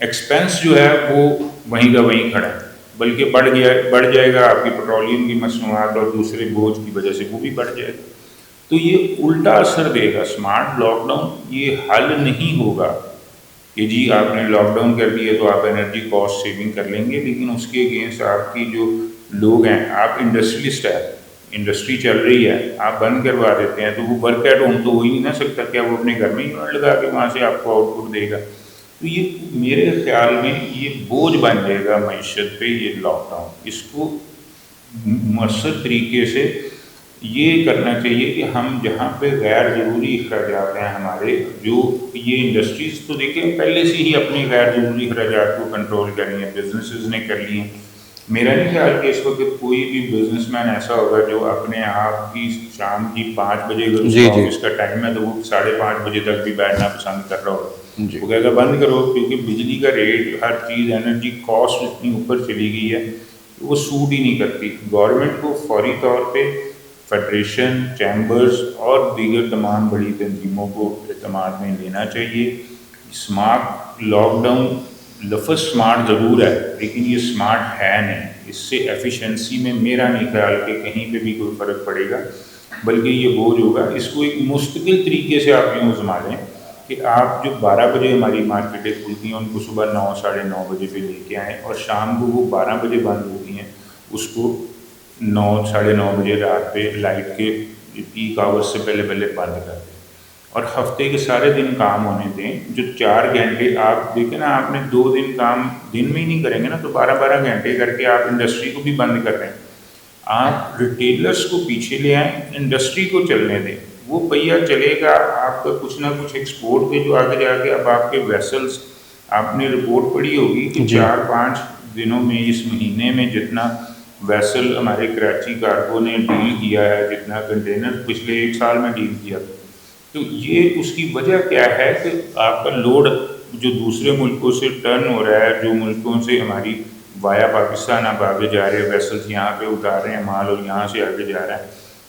Expense جو ہے وہ وہیں کا وہیں کھڑا ہے، بلکہ بڑھ جائے گا آپ کی پیٹرولیم کی مصنوعات اور دوسرے بوجھ کی وجہ سے وہ بھی بڑھ جائے گا۔ تو یہ الٹا اثر دے گا۔ اسمارٹ لاک ڈاؤن یہ حل نہیں ہوگا کہ جی آپ نے لاک ڈاؤن کر دیا تو آپ انرجی کاسٹ سیونگ کر لیں گے، لیکن اس کے اگینسٹ آپ کی جو لوگ ہیں، آپ انڈسٹریلسٹ ہے، انڈسٹری چل رہی ہے، آپ بند کروا دیتے ہیں تو وہ ورک ایٹ ہوم تو ہو ہی نہیں نہ سکتا، کیا وہ اپنے گھر میں ہی یونٹ لگا کے وہاں سے آپ کو آؤٹ پٹ دے گا؟ تو یہ میرے خیال میں یہ بوجھ بن جائے گا معیشت پہ یہ لاک ڈاؤن۔ اس کو مؤثر طریقے سے یہ کرنا چاہیے کہ ہم جہاں پہ غیر ضروری اخراجات ہیں ہمارے، جو یہ انڈسٹریز تو دیکھیں پہلے سے ہی اپنے غیر ضروری اخراجات کو کنٹرول کر رہی ہیں، بزنسز نے کر لی ہیں۔ میرا نہیں خیال کہ اس وقت کوئی بھی بزنس مین ایسا ہوگا جو اپنے آپ کی شام کی 5 بجے اگر اس کا آفس کا ٹائم ہے تو وہ 5:30 بجے تک بھی بیٹھنا پسند کر رہا ہوگا۔ وہ کہے گا بند کرو، کیونکہ بجلی کا ریٹ، ہر چیز، انرجی کاسٹ اتنی اوپر چلی گئی ہے وہ سوٹ ہی نہیں کرتی۔ گورنمنٹ کو فوری طور پہ فیڈریشن، چیمبرز اور دیگر تمام بڑی تنظیموں کو اعتماد میں لینا چاہیے۔ اسمارٹ لاک ڈاؤن، لفظ سمارٹ ضرور ہے لیکن یہ سمارٹ ہے نہیں، اس سے ایفیشنسی میں میرا نہیں خیال کہ کہیں پہ بھی کوئی فرق پڑے گا، بلکہ یہ بوجھ ہوگا۔ اس کو ایک مستقل طریقے سے آپ یوں آزما لیں کہ آپ جو 12 بجے ہماری مارکیٹیں کھلتی ہیں ان کو صبح 9 ساڑھے 9 بجے پہ لے کے آئیں، اور شام کو وہ 12 بجے بند ہوتی ہیں اس کو 9 ساڑھے 9 بجے رات پہ لائٹ کے پیک آورس سے پہلے بند کر دیں، اور ہفتے کے سارے دن کام ہونے دیں۔ جو 4 گھنٹے آپ دیکھیں نا، آپ نے 2 دن کام دن میں ہی نہیں کریں گے نا، تو 12 گھنٹے کر کے آپ انڈسٹری کو بھی بند کر رہے ہیں۔ آپ ریٹیلرز کو پیچھے لے آئیں، انڈسٹری کو چلنے دیں، وہ پہیہ چلے گا آپ کا کچھ نہ کچھ ایکسپورٹ پہ، جو آگے جا کے اب آپ کے ویسلز، آپ نے رپورٹ پڑھی ہوگی کہ 4-5 دنوں میں، اس مہینے میں جتنا ویسل ہمارے کراچی کارگو نے ڈیل کیا ہے، جتنا کنٹینر پچھلے 1 سال میں ڈیل کیا، تو یہ اس کی وجہ کیا ہے کہ آپ کا لوڈ جو دوسرے ملکوں سے ٹرن ہو رہا ہے، جو ملکوں سے ہماری وایا پاکستان اب آگے جا رہے ہیں، ویسلز یہاں پہ اتار رہے ہیں مال اور یہاں سے آگے جا رہا ہے،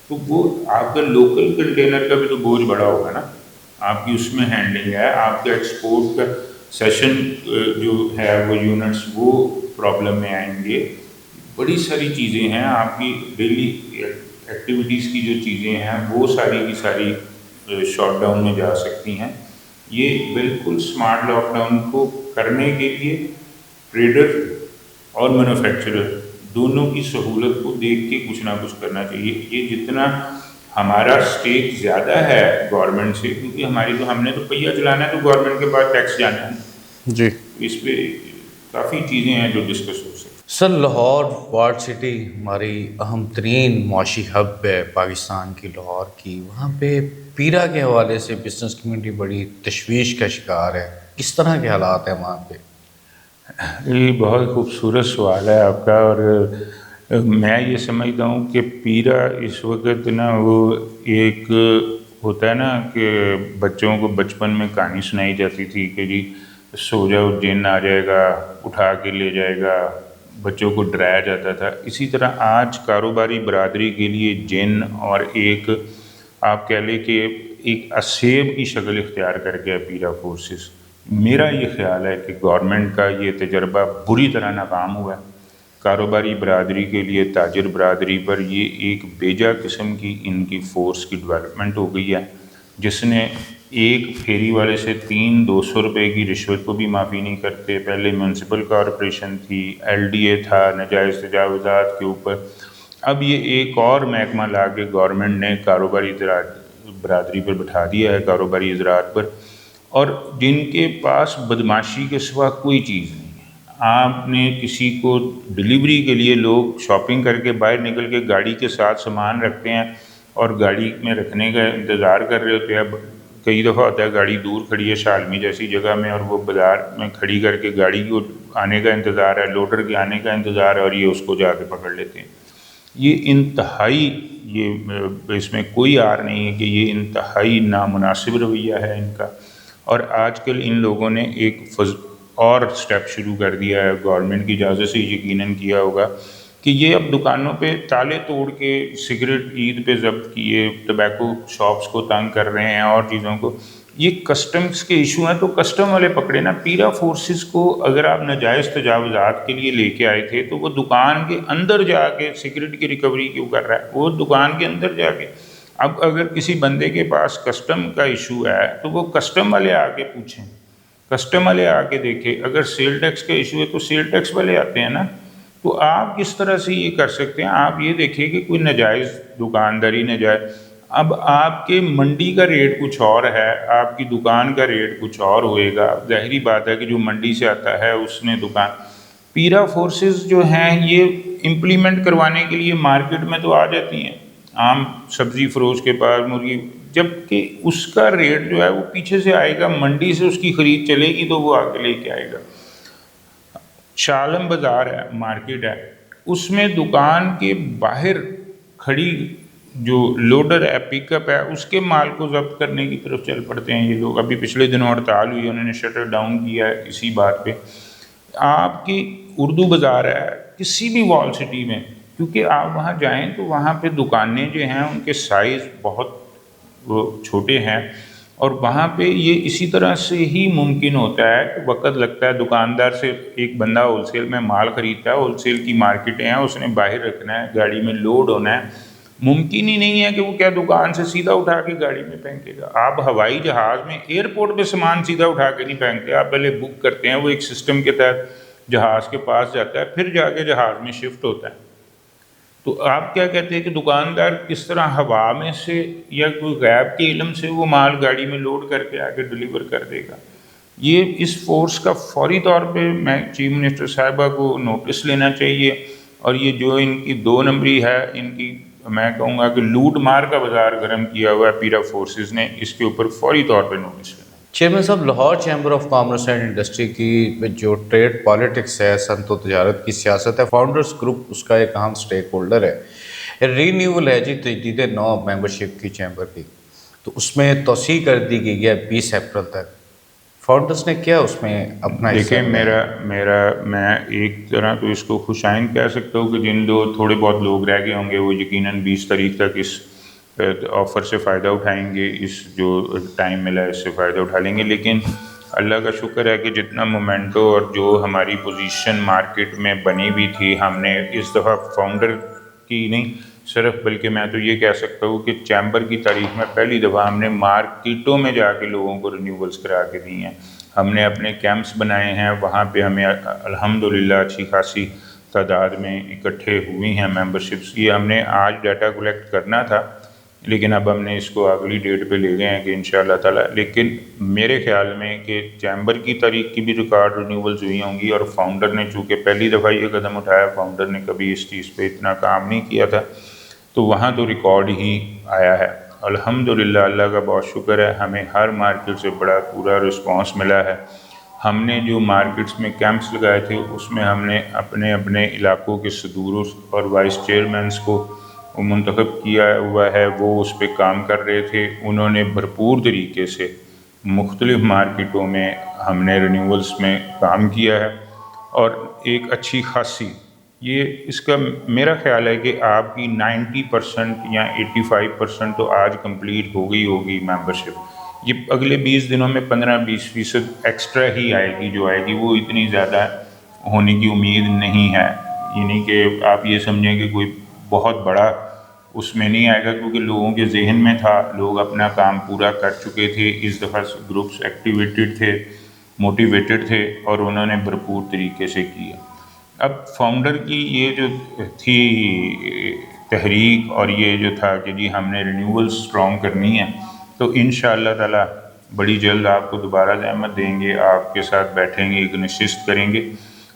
تو وہ آپ کا لوکل کنٹینر کا بھی تو بوجھ بڑا ہوگا نا، آپ کی اس میں ہینڈلنگ ہے، آپ کا ایکسپورٹ کا سیشن جو ہے وہ یونٹس وہ پرابلم میں آئیں گے، بڑی ساری چیزیں ہیں، آپ کی ڈیلی ایکٹیویٹیز کی جو چیزیں ہیں وہ ساری کی ساری شاٹ ڈاؤن میں جا سکتی ہیں۔ یہ بالکل سمارٹ لاک ڈاؤن کو کرنے کے لیے ٹریڈر اور مینوفیکچرر دونوں کی سہولت کو دیکھ کے کچھ نہ کچھ کرنا چاہیے۔ یہ جتنا ہمارا اسٹیک زیادہ ہے گورنمنٹ سے، کیونکہ ہم نے تو پہیہ چلانا ہے، تو گورنمنٹ کے پاس ٹیکس جانا ہے جی، اس پہ کافی چیزیں ہیں جو ڈسکس ہو سکتی۔ سر، لاہور وارڈ سٹی ہماری اہم ترین معاشی ہب ہے پاکستان کی، لاہور کی، وہاں پہ پیرا کے حوالے سے بزنس کمیونٹی بڑی تشویش کا شکار ہے، کس طرح کے حالات ہیں وہاں پہ؟ یہ بہت خوبصورت سوال ہے آپ کا، اور میں یہ سمجھتا ہوں کہ پیرا اس وقت نا وہ ایک ہوتا ہے نا کہ بچوں کو بچپن میں کہانی سنائی جاتی تھی کہ جی سو جاؤ جن آ جائے گا اٹھا کے لے جائے گا، بچوں کو ڈرایا جاتا تھا۔ اسی طرح آج کاروباری برادری کے لیے جن اور ایک آپ کہہ لیں کہ ایک اسیب کی شکل اختیار کر گیا پیرا فورسز۔ میرا یہ خیال ہے کہ گورنمنٹ کا یہ تجربہ بری طرح ناکام ہوا ہے۔ کاروباری برادری کے لیے، تاجر برادری پر یہ ایک بیجا قسم کی ان کی فورس کی ڈیولپمنٹ ہو گئی ہے، جس نے ایک پھیری والے سے 200 روپے کی رشوت کو بھی معافی نہیں کرتے۔ پہلے میونسپل کارپوریشن تھی، LDA تھا ناجائز تجاوزات کے اوپر، اب یہ ایک اور محکمہ لا کے گورنمنٹ نے کاروباری برادری پر بٹھا دیا ہے، کاروباری اجراءات پر، اور جن کے پاس بدماشی کے سوا کوئی چیز نہیں ہے۔ آپ نے کسی کو ڈیلیوری کے لیے، لوگ شاپنگ کر کے باہر نکل کے گاڑی کے ساتھ سامان رکھتے ہیں اور گاڑی میں رکھنے کا انتظار کر رہے ہوتے ہیں۔ اب کئی دفعہ ہوتا ہے گاڑی دور کھڑی ہے شالمی جیسی جگہ میں، اور وہ بازار میں کھڑی کر کے گاڑی کو آنے کا انتظار ہے، لوڈر کے آنے کا انتظار ہے، اور یہ اس کو جا کے پکڑ لیتے ہیں۔ یہ انتہائی، یہ اس میں کوئی آر نہیں ہے کہ یہ انتہائی نامناسب رویہ ہے ان کا۔ اور آج کل ان لوگوں نے ایک اور سٹیپ شروع کر دیا ہے، گورنمنٹ کی اجازت سے یقیناً کیا ہوگا، کہ یہ اب دکانوں پہ تالے توڑ کے سگریٹ عید پہ ضبط کیے، ٹبیکو شاپس کو تنگ کر رہے ہیں اور چیزوں کو، یہ کسٹمز کے ایشو ہیں تو کسٹم والے پکڑے نا. پیرا فورسز کو اگر آپ ناجائز تجاوزات کے لیے لے کے آئے تھے تو وہ دکان کے اندر جا کے سیکورٹی کی ریکوری کیوں کر رہا ہے؟ وہ دکان کے اندر جا کے. اب اگر کسی بندے کے پاس کسٹم کا ایشو ہے تو وہ کسٹم والے آ کے پوچھیں, کسٹم والے آ کے دیکھیں. اگر سیل ٹیکس کا ایشو ہے تو سیل ٹیکس والے آتے ہیں نا. تو آپ کس طرح سے یہ کر سکتے ہیں؟ آپ یہ دیکھیں کہ کوئی ناجائز دکانداری ناجائز. اب آپ کے منڈی کا ریٹ کچھ اور ہے, آپ کی دکان کا ریٹ کچھ اور ہوئے گا. ظاہری بات ہے کہ جو منڈی سے آتا ہے اس نے دکان. پیرا فورسز جو ہیں یہ امپلیمنٹ کروانے کے لیے مارکیٹ میں تو آ جاتی ہیں, عام سبزی فروش کے پاس مرغی, جبکہ اس کا ریٹ جو ہے وہ پیچھے سے آئے گا, منڈی سے اس کی خرید چلے گی تو وہ آگے لے کے آئے گا. شالم بازار ہے, مارکیٹ ہے, اس میں دکان کے باہر کھڑی جو لوڈر ہے, پک اپ ہے, اس کے مال کو ضبط کرنے کی طرف چل پڑتے ہیں یہ لوگ. ابھی پچھلے دنوں ہڑتال ہوئی, انہوں نے شٹر ڈاؤن کیا ہے اسی بات پہ. آپ کی اردو بازار ہے کسی بھی وال سٹی میں, کیونکہ آپ وہاں جائیں تو وہاں پہ دکانیں جو ہیں ان کے سائز بہت چھوٹے ہیں, اور وہاں پہ یہ اسی طرح سے ہی ممکن ہوتا ہے کہ وقت لگتا ہے. دکاندار سے ایک بندہ ہول سیل میں مال خریدتا ہے, ہول سیل کی مارکیٹیں ہیں, اس نے باہر رکھنا ہے, گاڑی میں لوڈ ہونا ہے. ممکن ہی نہیں ہے کہ وہ کیا دکان سے سیدھا اٹھا کے گاڑی میں پھینکے گا. آپ ہوائی جہاز میں ایئرپورٹ پہ سامان سیدھا اٹھا کے نہیں پھینکتے, آپ پہلے بک کرتے ہیں, وہ ایک سسٹم کے تحت جہاز کے پاس جاتا ہے, پھر جا کے جہاز میں شفٹ ہوتا ہے. تو آپ کیا کہتے ہیں کہ دکاندار کس طرح ہوا میں سے یا کوئی غیب کے علم سے وہ مال گاڑی میں لوڈ کر کے آگے ڈلیور کر دے گا؟ یہ اس فورس کا فوری طور پہ میں چیف منسٹر صاحبہ کو نوٹس لینا چاہیے. اور یہ جو ان کی 2 نمبری ہے, ان کی میں کہوں گا کہ لوٹ مار کا بازار گرم کیا ہوا ہے پیرا فورسز نے, اس کے اوپر فوری طور پہ نوٹس لینا. چیئرمین صاحب, Lahore chamber of commerce and industry کی جو ٹریڈ پالیٹکس ہے, صنعت و تجارت کی سیاست ہے, فاؤنڈرز گروپ اس کا ایک اہم سٹیک ہولڈر ہے. رینیول ہے جی, تجدید نو ممبرشپ کی چیمبر کی, تو اس میں توسیع کر دی گئی ہے 20 اپریل تک. فاؤنڈرز نے کیا اس میں اپنا دیکھیں, میں ایک طرح تو اس کو خوش آئند کہہ سکتا ہوں کہ جن تھوڑے بہت لوگ رہ گئے ہوں گے وہ یقیناً 20 تاریخ تک اس آفر سے فائدہ اٹھائیں گے, اس جو ٹائم ملا ہے اس سے فائدہ اٹھا لیں گے. لیکن اللہ کا شکر ہے کہ جتنا مومنٹو اور جو ہماری پوزیشن مارکیٹ میں بنی ہوئی تھی, ہم نے اس دفعہ فاؤنڈر کی نہیں صرف, بلکہ میں تو یہ کہہ سکتا ہوں کہ چیمبر کی تاریخ میں پہلی دفعہ ہم نے مارکیٹوں میں جا کے لوگوں کو رینیولز کرا کے دی ہیں. ہم نے اپنے کیمپس بنائے ہیں, وہاں پہ ہمیں الحمدللہ اچھی خاصی تعداد میں اکٹھے ہوئی ہیں ممبرشپس. یہ ہم نے آج ڈیٹا کلیکٹ کرنا تھا, لیکن اب ہم نے اس کو اگلی ڈیٹ پہ لے گئے ہیں کہ انشاءاللہ تعالی. لیکن میرے خیال میں کہ چیمبر کی تاریخ کی بھی ریکارڈ رینیولز ہوئی ہوں گی, اور فاؤنڈر نے چونکہ پہلی دفعہ یہ قدم اٹھایا, فاؤنڈر نے کبھی اس چیز پہ اتنا کام نہیں کیا تھا, تو وہاں تو ریکارڈ ہی آیا ہے. الحمدللہ اللہ کا بہت شکر ہے, ہمیں ہر مارکیٹ سے بڑا پورا رسپانس ملا ہے. ہم نے جو مارکیٹس میں کیمپس لگائے تھے اس میں ہم نے اپنے اپنے علاقوں کے صدور اور وائس چیئرمینس کو منتخب کیا ہوا ہے, وہ اس پہ کام کر رہے تھے. انہوں نے بھرپور طریقے سے مختلف مارکیٹوں میں ہم نے رینیولز میں کام کیا ہے, اور ایک اچھی خاصی یہ اس کا میرا خیال ہے کہ آپ کی 90% یا 85% تو آج کمپلیٹ ہو گئی ہوگی ممبرشپ. یہ اگلے 20 دنوں میں 15-20% ایکسٹرا ہی آئے گی, جو آئے گی وہ اتنی زیادہ ہونے کی امید نہیں ہے. یعنی کہ آپ یہ سمجھیں کہ کوئی بہت بڑا اس میں نہیں آئے گا, کیونکہ لوگوں کے ذہن میں تھا, لوگ اپنا کام پورا کر چکے تھے. اس دفعہ گروپس ایکٹیویٹڈ تھے, موٹیویٹڈ تھے, اور انہوں نے بھرپور طریقے سے کیا. اب فاؤنڈر کی یہ جو تھی تحریک اور یہ جو تھا کہ جی ہم نے رینیول اسٹرانگ کرنی ہے, تو انشاءاللہ تعالی بڑی جلد آپ کو دوبارہ زحمت دیں گے, آپ کے ساتھ بیٹھیں گے, ایک نشست کریں گے,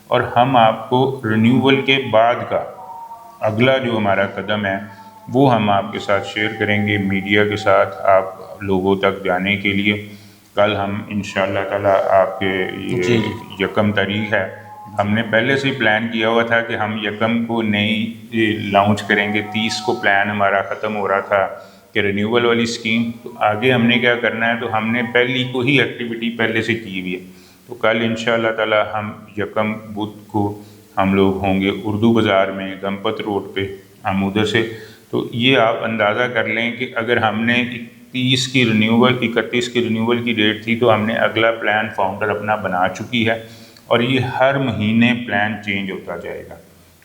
اور ہم آپ کو رینیول کے بعد کا اگلا جو ہمارا قدم ہے وہ ہم آپ کے ساتھ شیئر کریں گے, میڈیا کے ساتھ آپ لوگوں تک جانے کے لیے. کل ہم انشاءاللہ تعالی آپ کے یہ 1 تاریخ ہے, ہم نے پہلے سے پلان کیا ہوا تھا کہ ہم 1 کو نئی لانچ کریں گے. 30 کو پلان ہمارا ختم ہو رہا تھا کہ رینیول والی اسکیم, تو آگے ہم نے کیا کرنا ہے, تو ہم نے پہلی کو ہی ایکٹیویٹی پہلے سے کی ہوئی ہے. تو کل انشاءاللہ تعالی ہم 1 بدھ کو ہم لوگ ہوں گے اردو بازار میں, دمپت روڈ پہ, ہم ادھر سے. تو یہ آپ اندازہ کر لیں کہ اگر ہم نے 31 کی رینیول کی ڈیٹ تھی، تو ہم نے اگلا پلان فاؤنڈر اپنا بنا چکی ہے، اور یہ ہر مہینے پلان چینج ہوتا جائے گا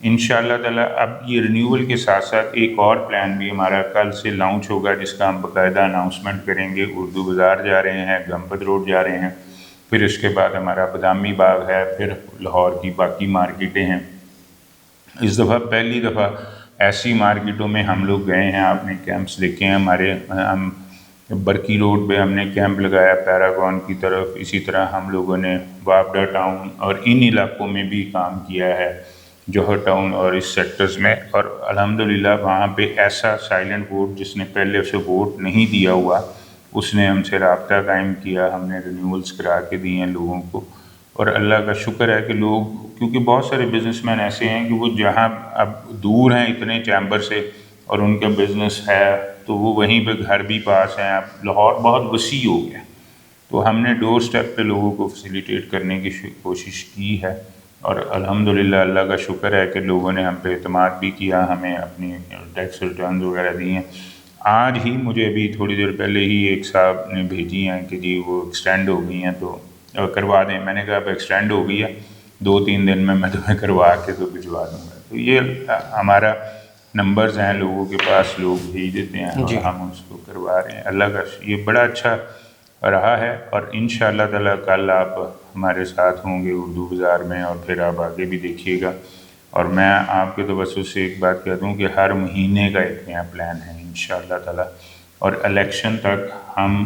انشاءاللہ تعالیٰ۔ اب یہ رینیول کے ساتھ ساتھ ایک اور پلان بھی ہمارا کل سے لانچ ہوگا، جس کا ہم باقاعدہ اناؤنسمنٹ کریں گے۔ اردو بازار جا رہے ہیں، گنبد روڈ جا رہے ہیں، پھر اس کے بعد ہمارا بادامی باغ ہے، پھر لاہور کی باقی مارکیٹیں ہیں۔ اس دفعہ پہلی دفعہ ایسی مارکیٹوں میں ہم لوگ گئے ہیں، آپ نے کیمپس دیکھے ہیں ہمارے، ہم برکی روڈ پہ ہم نے کیمپ لگایا پیراگون کی طرف، اسی طرح ہم لوگوں نے وابڈا ٹاؤن اور ان علاقوں میں بھی کام کیا ہے، جوہر ٹاؤن اور اس سیکٹرز میں، اور الحمدللہ وہاں پہ ایسا سائلنٹ ووٹ جس نے پہلے اسے ووٹ نہیں دیا ہوا، اس نے ہم سے رابطہ قائم کیا، ہم نے رینیولز کرا کے دیے ہیں لوگوں کو، اور اللہ کا شکر ہے کہ لوگ، کیونکہ بہت سارے بزنس مین ایسے ہیں کہ وہ جہاں اب دور ہیں اتنے چیمبر سے اور ان کا بزنس ہے تو وہ وہیں پہ گھر بھی پاس ہیں، اب لاہور بہت وسیع ہو گیا، تو ہم نے ڈور سٹیپ پہ لوگوں کو فیسیلیٹیٹ کرنے کی کوشش کی ہے، اور الحمدللہ اللہ کا شکر ہے کہ لوگوں نے ہم پہ اعتماد بھی کیا، ہمیں اپنی ٹیکس ریٹرنز وغیرہ دی ہیں۔ آج ہی مجھے ابھی تھوڑی دیر پہلے ہی ایک صاحب نے بھیجی ہیں کہ جی وہ ایکسٹینڈ ہو گئی ہیں تو کروا دیں، میں نے کہا اب ایکسٹینڈ ہو گئی ہے 2-3 دن میں تمہیں کروا کے تو بھجوا دوں گا، تو یہ ہمارا نمبرز ہیں لوگوں کے پاس، لوگ بھیج دیتے ہیں اور ہم اس کو کروا رہے ہیں۔ اللہ کا یہ بڑا اچھا رہا ہے، اور انشاءاللہ تعالیٰ کل آپ ہمارے ساتھ ہوں گے اردو بازار میں، اور پھر آپ آگے بھی دیکھیے گا، اور میں آپ کے توسط سے ایک بات کہہ دوں کہ ہر مہینے کا ایک نیا پلان ہے انشاءاللہ تعالیٰ، اور الیکشن تک ہم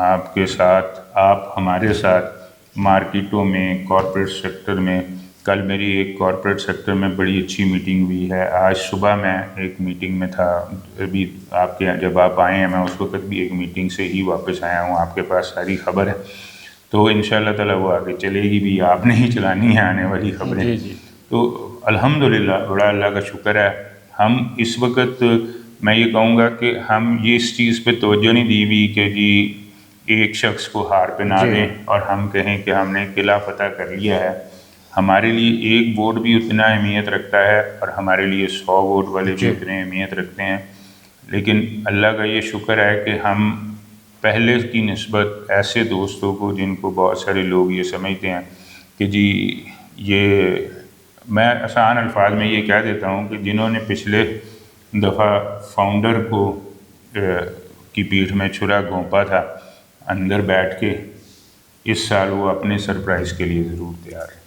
آپ کے ساتھ، آپ ہمارے ساتھ مارکیٹوں میں، کارپوریٹ سیکٹر میں۔ کل میری ایک کارپوریٹ سیکٹر میں بڑی اچھی میٹنگ ہوئی ہے، آج صبح میں ایک میٹنگ میں تھا، ابھی آپ کے جب آپ آئے ہیں میں اس وقت بھی ایک میٹنگ سے ہی واپس آیا ہوں، آپ کے پاس ساری خبر ہے، تو انشاءاللہ تعالیٰ وہ آگے چلے گی بھی، آپ نے ہی چلانی ہے آنے والی خبریں۔ تو الحمدللہ بڑا اللہ کا شکر ہے، ہم اس وقت میں یہ کہوں گا کہ ہم یہ اس چیز پہ توجہ نہیں دی ہوئی کہ جی ایک شخص کو ہار پہ نہ دیں اور ہم کہیں کہ ہم نے قلعہ فتح کر لیا ہے۔ ہمارے لیے ایک ووٹ بھی اتنا اہمیت رکھتا ہے، اور ہمارے لیے 100 ووٹ والے بھی اتنے اہمیت رکھتے ہیں، لیکن اللہ کا یہ شکر ہے کہ ہم پہلے کی نسبت ایسے دوستوں کو، جن کو بہت سارے لوگ یہ سمجھتے ہیں کہ جی یہ، میں آسان الفاظ میں یہ کہہ دیتا ہوں کہ جنہوں نے پچھلے دفعہ فاؤنڈر کو کی پیٹھ میں چھرا گھونپا تھا اندر بیٹھ کے، اس سال وہ اپنے سرپرائز کے لیے ضرور تیار ہے۔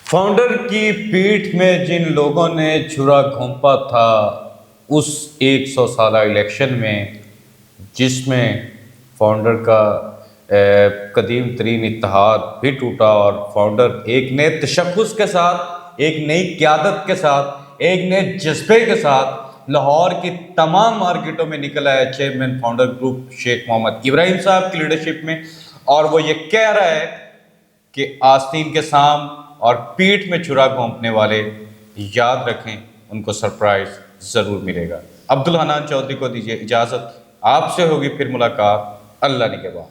فاؤنڈر کی پیٹھ میں جن لوگوں نے چھرا گھونپا تھا اس 100 سالہ الیکشن میں، جس میں فاؤنڈر کا قدیم ترین اتحاد بھی ٹوٹا، اور فاؤنڈر ایک نئے تشخص کے ساتھ، ایک نئی قیادت کے ساتھ، ایک نئے جذبے کے ساتھ لاہور کی تمام مارکیٹوں میں نکل آیا چیئرمین فاؤنڈر گروپ شیخ محمد ابراہیم صاحب کی لیڈرشپ میں، اور وہ یہ کہہ رہا ہے کہ آستین کے سام اور پیٹھ میں چھرا گھونپنے والے یاد رکھیں ان کو سرپرائز ضرور ملے گا۔ عبدالحنان چودھری کو دیجیے اجازت، آپ سے ہوگی پھر ملاقات، اللہ نگہبان۔